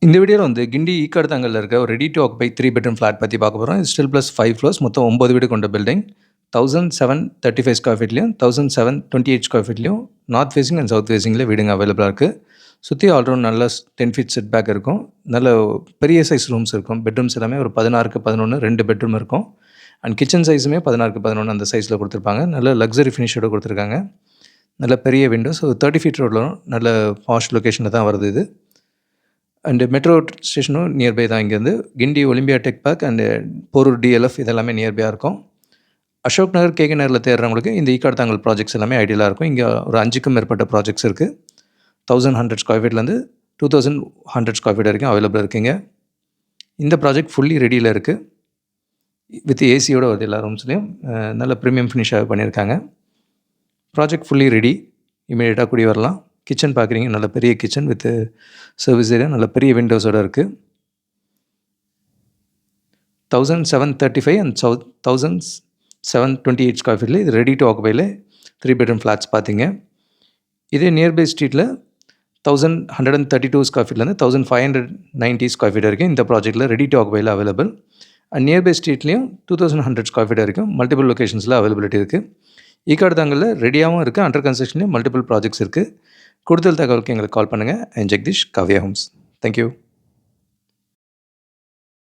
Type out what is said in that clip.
இந்த வீடியோவில் வந்து கிண்டி ஈக்காடுதாங்கல்ல இருக்க ஒரு ready to occupy 3 bedroom flat பற்றி பார்க்க போகிறோம். ஸ்டில் ப்ளஸ் 5 ஃப்ளோர்ஸ் மொத்தம் 9 வீடு கொண்ட பில்டிங். 1735 ஸ்கொயர் ஃபீட்லையும் 1728 ஸ்கொயர் ஃபீட்லையும் நார்த் ஃபேஸிங் அண்ட் சவுத் ஃபேஸிங்கில் வீடுங்க அவைலபிளாக இருக்குது. சுற்றி ஆல்ரவுண்ட் நல்ல 10 ஃபீட் செட் பேக் இருக்கும். நல்ல பெரிய சைஸ் ரூம்ஸ் இருக்கும். பெட்ரூம்ஸ் எல்லாமே ஒரு 16க்கு 11 2 பெட்ரூம் இருக்கும். அண்ட் கிச்சன் சைஸுமே 16க்கு 11 அந்த சைஸில் கொடுத்துருப்பாங்க. நல்ல லக்ஸரி ஃபினிஷோடு கொடுத்துருக்காங்க. நல்ல பெரிய விண்டோஸ் 30 ஃபீட் ரோடில் நல்ல பாஷ் லொக்கேஷனில் தான் வருது இது. அண்டு மெட்ரோ ஸ்டேஷனும் நியர்பை தான். இங்கேருந்து Guindy Olympia tech park and Porur DLF இதெல்லாமே நியர்பையாக இருக்கும். அசோக் நகர் கேகே நகரில் தேடுறவங்களுக்கு இந்த ஈக்காடுதாங்கல் ப்ராஜெக்ட்ஸ் எல்லாமே ஐடியலாக இருக்கும். இங்கே ஒரு 5க்கும் மேற்பட்ட ப்ராஜெக்ட்ஸ் இருக்குது. 1100 ஸ்கொயர் ஃபீட்லேருந்து 2100 ஸ்கொயர் ஃபீட் வரைக்கும் அவைலபிள் இருக்குங்க. இந்த ப்ராஜெக்ட் ஃபுல்லி ரெடியில் இருக்குது. வித் ஏசியோட வருது எல்லா ரூம்ஸ்லேயும். நல்ல ப்ரீமியம் ஃபினிஷாக பண்ணியிருக்காங்க. Project fully ready. இமீடியட்டாக குடி வரலாம். கிச்சன் பார்க்குறீங்க, நல்ல பெரிய கிச்சன் வித் சர்வீஸ் ஏரியா, நல்ல பெரிய விண்டோஸோடு இருக்குது. 1735 அண்ட் 1728 ஸ்கொயர் ஃபீட்டில் இது ரெடி டு ஆக்குபையில் 3 பெட்ரூம் ஃப்ளாட்ஸ் பார்த்தீங்க. இதே நியர்பை ஸ்ட்ரீட்டில் 1132 ஸ்கொயர் ஃபீட்லேருந்து 1590 ஸ்கொயர் ஃபீட் வரைக்கும் இந்த ப்ராஜெக்ட்டில் ரெடி டு ஆக்குபையில் அவைலபிள். அண்ட் நியர்பை ஸ்ட்ரீட்லேயும் 2100 ஸ்கொயர் ஃபீட் வரைக்கும் மல்டிபிள் லொக்கேஷன்ஸில் அவைலபிலிட்டி இருக்குது. ஈக்காடுதாங்கல்ல ரெடியாகவும் இருக்குது, அண்டர் கன்ஸ்ட்ரக்ஷன்லேயும் மல்டிபிள் ப்ராஜெக்ட்ஸ் இருக்குது. கூடுதல் தகவலுக்கு எங்களுக்கு கால் பண்ணுங்கள். ஜெகதீஷ், காவ்யா ஹோம்ஸ். தேங்க்யூ.